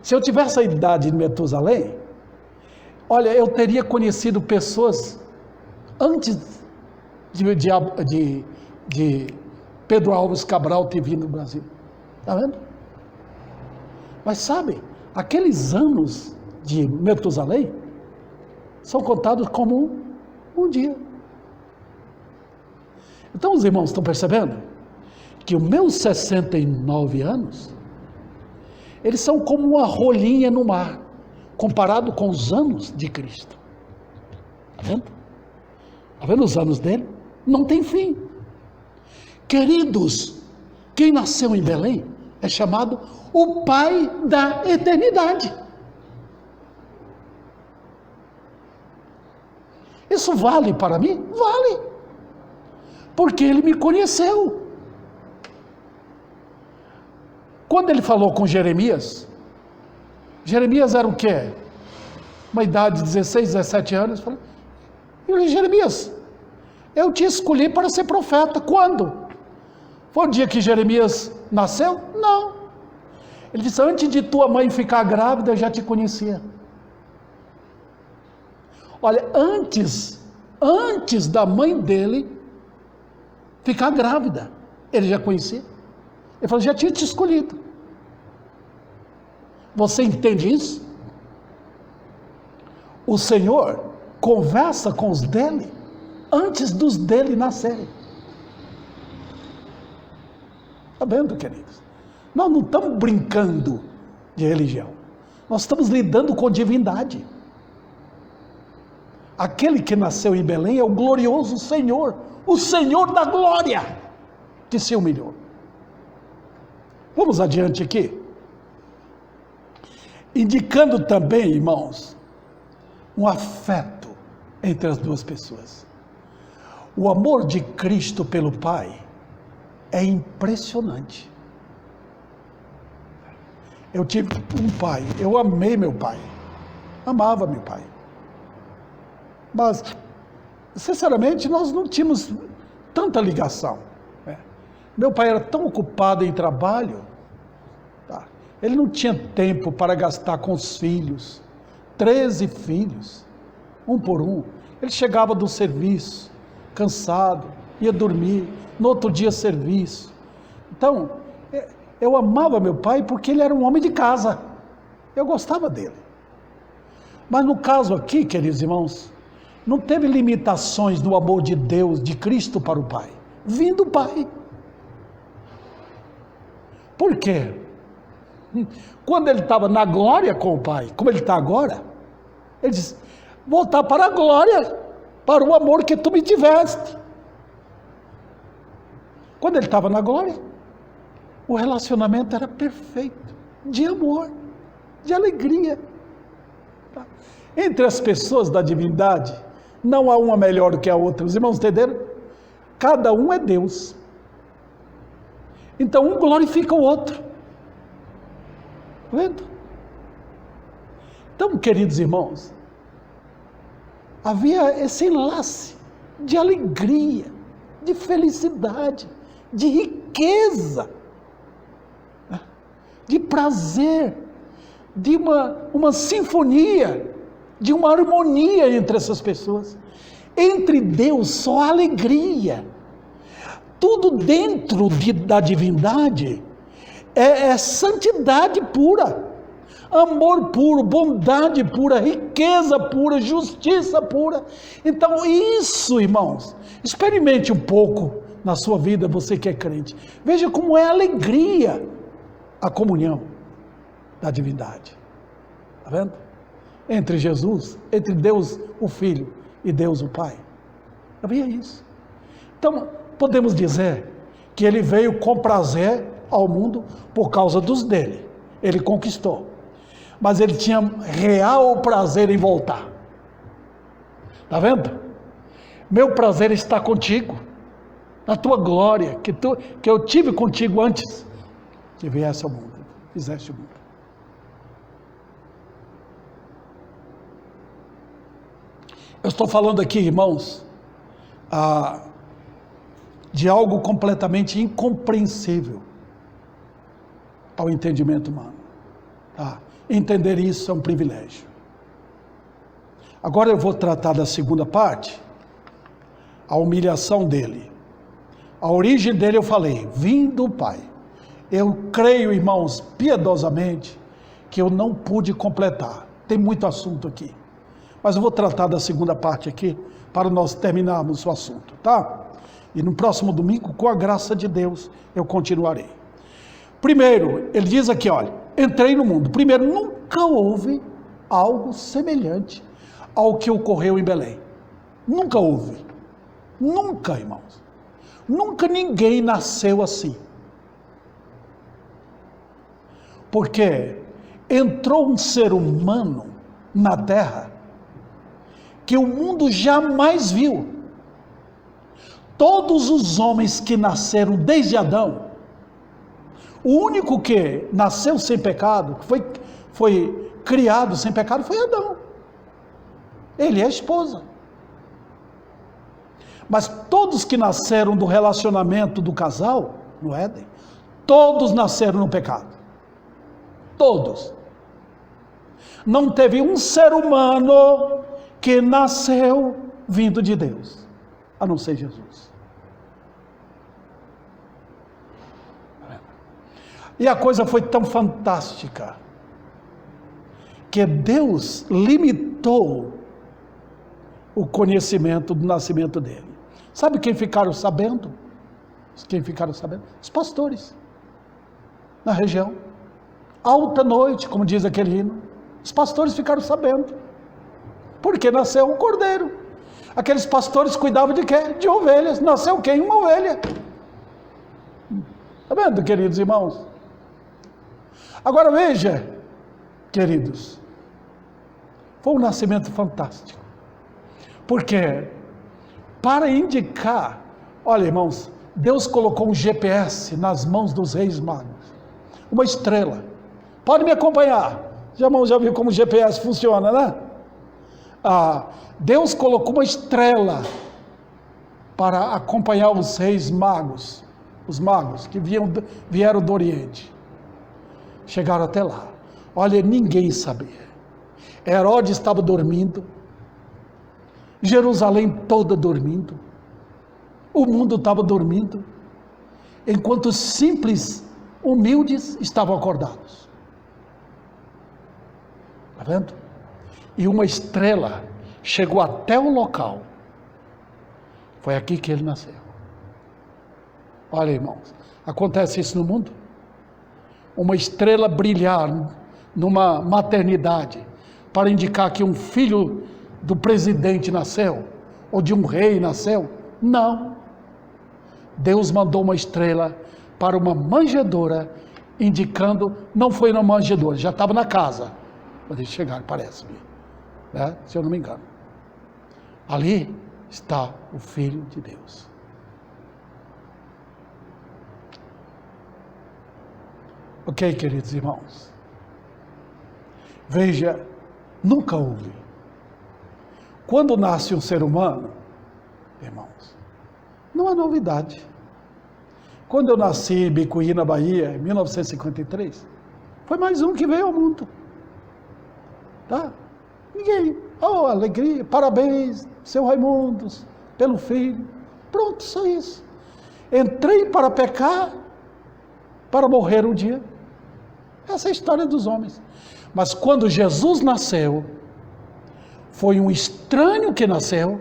Se eu tivesse a idade de Metusalém, olha, eu teria conhecido pessoas antes de Pedro Álvares Cabral ter vindo no Brasil. Está vendo? Mas sabe, aqueles anos de Metusalém são contados como um dia. Então os irmãos estão percebendo que os meus 69 anos, eles são como uma rolinha no mar, comparado com os anos de Cristo. Está vendo? Está vendo os anos dele? Não tem fim. Queridos, quem nasceu em Belém é chamado o Pai da eternidade. Isso vale para mim? Vale. Porque ele me conheceu. Quando ele falou com Jeremias, Jeremias era o quê? Uma idade de 16, 17 anos. Eu falei, Jeremias, eu te escolhi para ser profeta. Quando? Foi o dia que Jeremias nasceu? Não. Ele disse, antes de tua mãe ficar grávida, eu já te conhecia. Olha, antes da mãe dele ficar grávida, ele já conhecia. Ele falou, já tinha te escolhido. Você entende isso? O Senhor conversa com os dele antes dos dele nascerem. Está vendo, queridos? Nós não estamos brincando de religião. Nós estamos lidando com divindade. Aquele que nasceu em Belém é o glorioso Senhor, o Senhor da glória, que se humilhou. Vamos adiante aqui. Indicando também, irmãos, um afeto entre as duas pessoas. O amor de Cristo pelo Pai é impressionante. Eu tive um pai, eu amei meu pai, amava meu pai. Mas, sinceramente, nós não tínhamos tanta ligação. Meu pai era tão ocupado em trabalho, tá? Ele não tinha tempo para gastar com os filhos, 13 filhos, um por um. Ele chegava do serviço, cansado, ia dormir, no outro dia serviço. Então, eu amava meu pai porque ele era um homem de casa, eu gostava dele. Mas no caso aqui, queridos irmãos, não teve limitações do amor de Deus, de Cristo para o Pai, vindo do Pai. Por quê? Quando ele estava na glória com o Pai, como ele está agora, ele diz, voltar para a glória, para o amor que tu me tiveste. Quando ele estava na glória, o relacionamento era perfeito, de amor, de alegria. Entre as pessoas da divindade, não há uma melhor que a outra. Os irmãos entenderam? Cada um é Deus. Então um glorifica o outro. Está vendo? Então, queridos irmãos, havia esse enlace de alegria, de felicidade, de riqueza, de prazer, de uma sinfonia, de uma harmonia entre essas pessoas. Entre Deus só há alegria. Tudo dentro da divindade é santidade pura, amor puro, bondade pura, riqueza pura, justiça pura. Então isso, irmãos, experimente um pouco na sua vida, você que é crente. Veja como é alegria a comunhão da divindade. Está vendo? Entre Jesus, entre Deus o Filho e Deus o Pai. Havia isso. Então, podemos dizer que ele veio com prazer ao mundo por causa dos dele. Ele conquistou. Mas ele tinha real prazer em voltar. Está vendo? Meu prazer está contigo, na tua glória, que eu tive contigo antes que viesse ao mundo, fizeste o mundo. Eu estou falando aqui, irmãos, de algo completamente incompreensível ao entendimento humano. Tá? Entender isso é um privilégio. Agora eu vou tratar da segunda parte, a humilhação dele. A origem dele eu falei, vindo do Pai. Eu creio, irmãos, piedosamente, que eu não pude completar. Tem muito assunto aqui. Mas eu vou tratar da segunda parte aqui, para nós terminarmos o assunto, tá? E no próximo domingo, com a graça de Deus, eu continuarei. Primeiro, ele diz aqui, olha, entrei no mundo. Primeiro, nunca houve algo semelhante ao que ocorreu em Belém. Nunca houve. Nunca, irmãos. Nunca ninguém nasceu assim. Porque entrou um ser humano na terra que o mundo jamais viu. Todos os homens que nasceram desde Adão, o único que nasceu sem pecado, foi criado sem pecado foi Adão. Ele é a esposa. Mas todos que nasceram do relacionamento do casal, no Éden, todos nasceram no pecado. Todos. Não teve um ser humano que nasceu vindo de Deus, a não ser Jesus. E a coisa foi tão fantástica, que Deus limitou o conhecimento do nascimento dele. Sabe quem ficaram sabendo? Quem ficaram sabendo? Os pastores, na região. Alta noite, como diz aquele hino. Os pastores ficaram sabendo. Porque nasceu um cordeiro. Aqueles pastores cuidavam de quê? De ovelhas. Nasceu quem? Uma ovelha. Está vendo, queridos irmãos? Agora veja, queridos, foi um nascimento fantástico. Porque, para indicar, olha irmãos, Deus colocou um GPS nas mãos dos reis magos, uma estrela. Pode me acompanhar. Já viu como o GPS funciona, né? Deus colocou uma estrela para acompanhar os reis magos, os magos que vieram do Oriente. Chegaram até lá. Olha, ninguém sabia. Herodes estava dormindo, Jerusalém toda dormindo, o mundo estava dormindo, enquanto os simples, humildes estavam acordados. Está vendo? E uma estrela chegou até o local. Foi aqui que ele nasceu. Olha, irmãos, acontece isso no mundo? Uma estrela brilhar numa maternidade para indicar que um filho do presidente nasceu, ou de um rei nasceu? Não. Deus mandou uma estrela para uma manjedoura, indicando, não foi na manjedoura, já estava na casa, quando eles chegaram, parece-me, né? Se eu não me engano. Ali está o Filho de Deus. Ok, queridos irmãos? Veja, nunca houve. Quando nasce um ser humano, irmãos, não é novidade. Quando eu nasci em Bicuí, na Bahia, em 1953, foi mais um que veio ao mundo. Tá? Ninguém. Oh, alegria, parabéns, seu Raimundo, pelo filho. Pronto, só isso. Entrei para pecar, para morrer um dia. Essa é a história dos homens. Mas quando Jesus nasceu, foi um estranho que nasceu,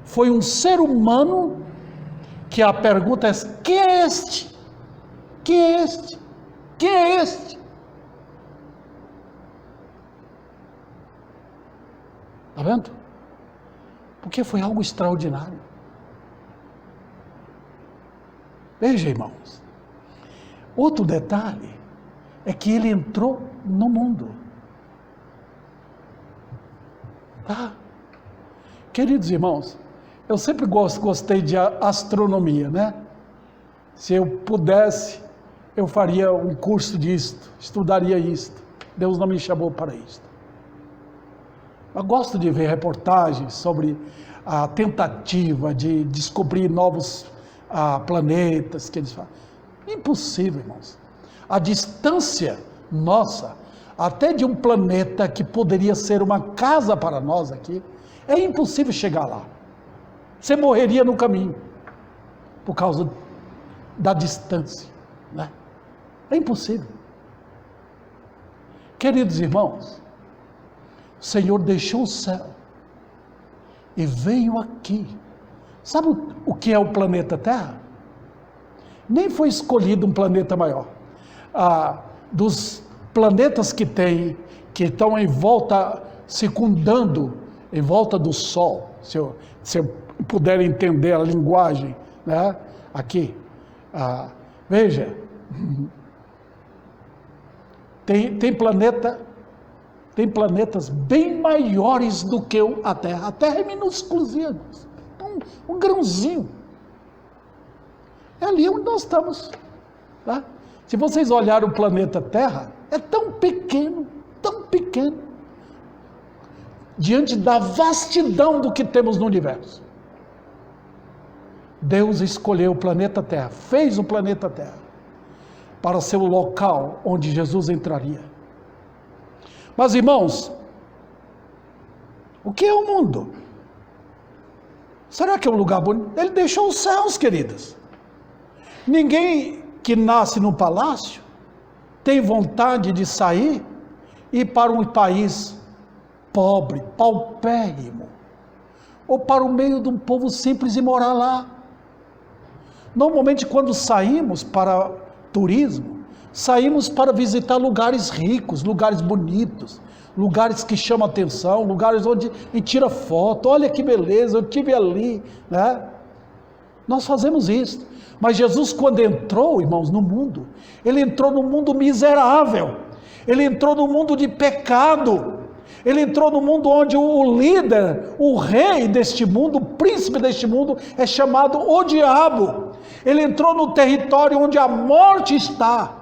foi um ser humano, que a pergunta é: quem é este? Quem é este? Quem é este? Está vendo? Porque foi algo extraordinário. Veja, irmãos, outro detalhe é que ele entrou no mundo. Tá? Queridos irmãos, eu sempre gostei de astronomia, né? Se eu pudesse, eu faria um curso disto, estudaria isto. Deus não me chamou para isto. Eu gosto de ver reportagens sobre a tentativa de descobrir novos planetas que eles falam. Impossível, irmãos. A distância nossa, até de um planeta que poderia ser uma casa para nós aqui, é impossível chegar lá. Você morreria no caminho, por causa da distância, né? É impossível. Queridos irmãos, o Senhor deixou o céu e veio aqui. Sabe o que é o planeta Terra? Nem foi escolhido um planeta maior. Dos planetas que estão em volta, circundando, em volta do Sol, se eu puder entender a linguagem, né? Aqui, veja, tem planetas bem maiores do que a Terra. A Terra é minúsculazinha, um grãozinho. É ali onde nós estamos, tá? Se vocês olharem o planeta Terra, é tão pequeno, tão pequeno, diante da vastidão do que temos no universo. Deus escolheu o planeta Terra, fez o planeta Terra, para ser o local onde Jesus entraria. Mas, irmãos, o que é o mundo? Será que é um lugar bonito? Ele deixou os céus, queridos. Ninguém que nasce num palácio tem vontade de sair e ir para um país pobre, paupérrimo, ou para o meio de um povo simples e morar lá. Normalmente, quando saímos para turismo, saímos para visitar lugares ricos, lugares bonitos, lugares que chamam atenção, lugares onde a gente tira foto, olha que beleza, eu estive ali, né? Nós fazemos isso. Mas Jesus, quando entrou, irmãos, no mundo, ele entrou no mundo miserável, ele entrou no mundo de pecado, ele entrou no mundo onde o líder, o rei deste mundo, o príncipe deste mundo, é chamado o diabo. Ele entrou no território onde a morte está.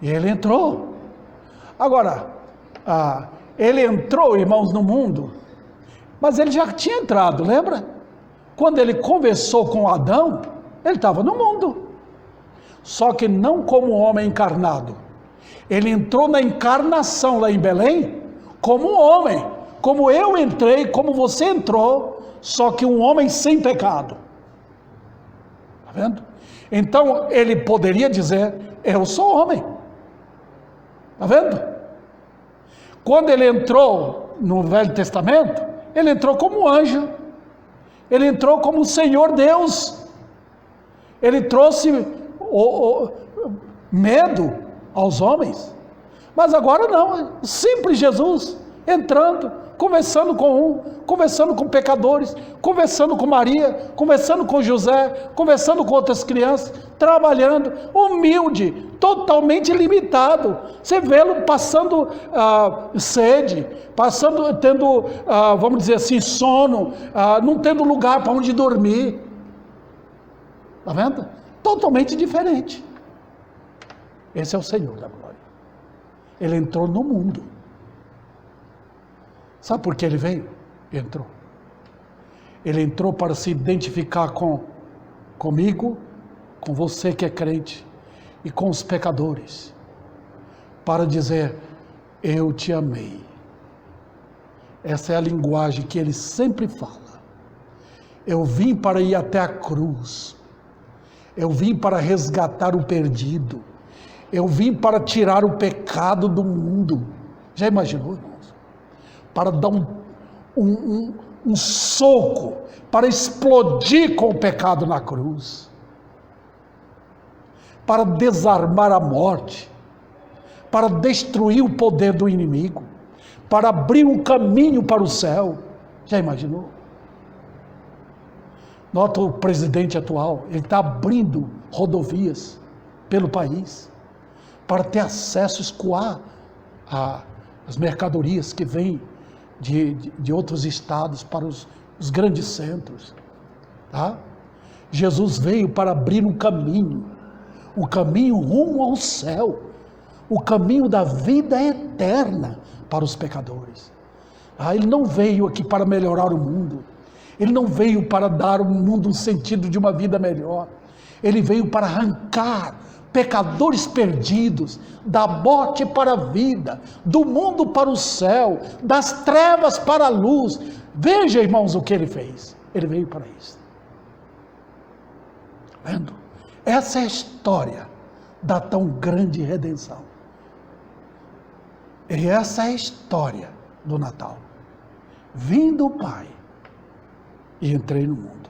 E ele entrou. Agora, ele entrou, irmãos, no mundo, mas ele já tinha entrado, lembra? Quando ele conversou com Adão, ele estava no mundo. Só que não como homem encarnado. Ele entrou na encarnação lá em Belém, como um homem. Como eu entrei, como você entrou, só que um homem sem pecado. Está vendo? Então, ele poderia dizer, eu sou homem. Está vendo? Quando ele entrou no Velho Testamento, ele entrou como anjo. Ele entrou como o Senhor Deus. Ele trouxe medo aos homens. Mas agora não, simples Jesus, entrando, conversando com conversando com pecadores, conversando com Maria, conversando com José, conversando com outras crianças, trabalhando, humilde, totalmente limitado. Você vê-lo passando sede, tendo, vamos dizer assim, sono, não tendo lugar para onde dormir. Está vendo? Totalmente diferente. Esse é o Senhor da glória. Ele entrou no mundo. Sabe por que ele veio? Entrou. Ele entrou para se identificar comigo, com você que é crente, e com os pecadores, para dizer, eu te amei. Essa é a linguagem que ele sempre fala. Eu vim para ir até a cruz. Eu vim para resgatar o perdido. Eu vim para tirar o pecado do mundo. Já imaginou, irmãos? Para dar um soco, para explodir com o pecado na cruz. Para desarmar a morte. Para destruir o poder do inimigo. Para abrir um caminho para o céu. Já imaginou? Nota o presidente atual, ele está abrindo rodovias pelo país para ter acesso, escoar as mercadorias que vêm de outros estados para os grandes centros. Tá? Jesus veio para abrir um caminho, o caminho rumo ao céu, o caminho da vida eterna para os pecadores. Ele não veio aqui para melhorar o mundo. Ele não veio para dar ao mundo um sentido de uma vida melhor. Ele veio para arrancar pecadores perdidos da morte para a vida, do mundo para o céu, das trevas para a luz. Veja, irmãos, o que ele fez. Ele veio para isso. Vendo? Essa é a história da tão grande redenção. E essa é a história do Natal. Vim do Pai e entrei no mundo.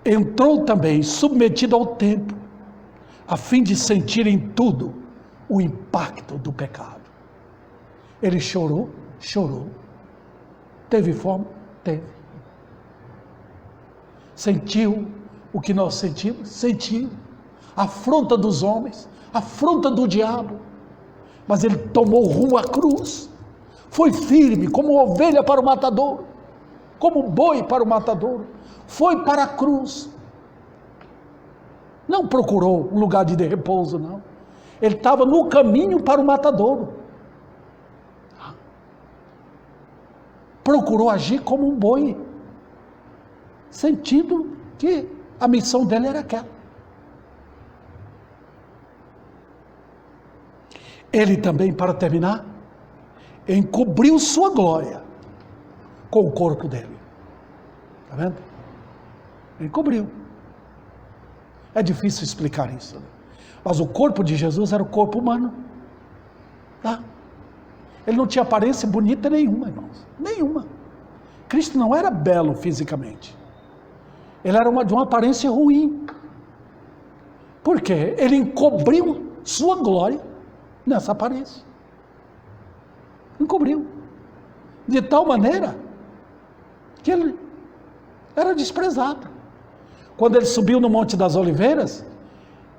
Entrou também submetido ao tempo, a fim de sentir em tudo o impacto do pecado. Ele chorou, chorou. Teve fome? Teve. Sentiu o que nós sentimos? Sentiu. A afronta dos homens, a afronta do diabo. Mas ele tomou rumo à cruz. Foi firme, como ovelha para o matador, como boi para o matador, foi para a cruz, Não procurou um lugar de repouso, não. Ele estava no caminho para o matadouro. Procurou agir como um boi, sentindo que a missão dele era aquela. Ele também, para terminar, encobriu sua glória com o corpo dele. Está vendo? Encobriu. É difícil explicar isso, né? Mas o corpo de Jesus era o corpo humano. Tá? Ele não tinha aparência bonita nenhuma, irmãos. Nenhuma. Cristo não era belo fisicamente. Ele era de uma aparência ruim. Por quê? Ele encobriu sua glória nessa aparência. Encobriu. De tal maneira que ele era desprezado. Quando ele subiu no Monte das Oliveiras,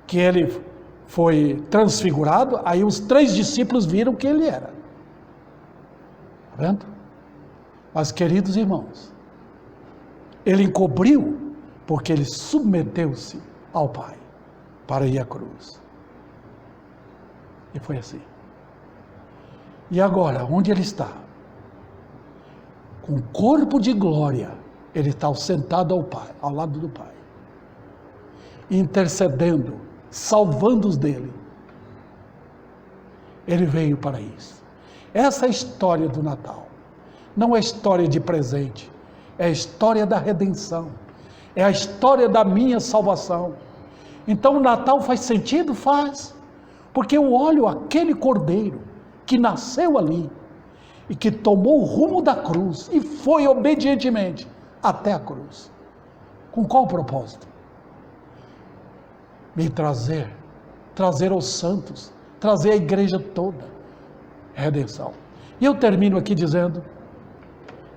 que ele foi transfigurado, aí os 3 discípulos viram que ele era. Está vendo? Mas, queridos irmãos, ele encobriu porque ele submeteu-se ao Pai para ir à cruz. E foi assim. E agora, onde ele está? Com corpo de glória, ele está sentado ao Pai, ao lado do Pai, intercedendo, salvando os dele. Ele veio para isso. Essa é a história do Natal. Não é história de presente, é a história da redenção, é a história da minha salvação. Então o Natal faz sentido? Faz, porque eu olho aquele cordeiro que nasceu ali e que tomou o rumo da cruz e foi obedientemente até a cruz. Com qual propósito? Me trazer aos santos, trazer a igreja toda, redenção. E eu termino aqui dizendo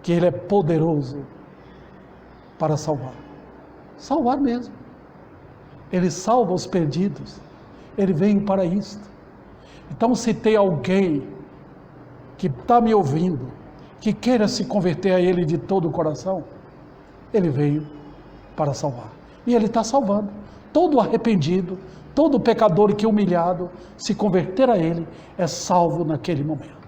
que ele é poderoso para salvar mesmo. Ele salva os perdidos, ele veio para isto. Então, se tem alguém que está me ouvindo, que queira se converter a ele de todo o coração, ele veio para salvar, e ele está salvando. Todo arrependido, todo pecador que humilhado, se converter a ele, é salvo naquele momento.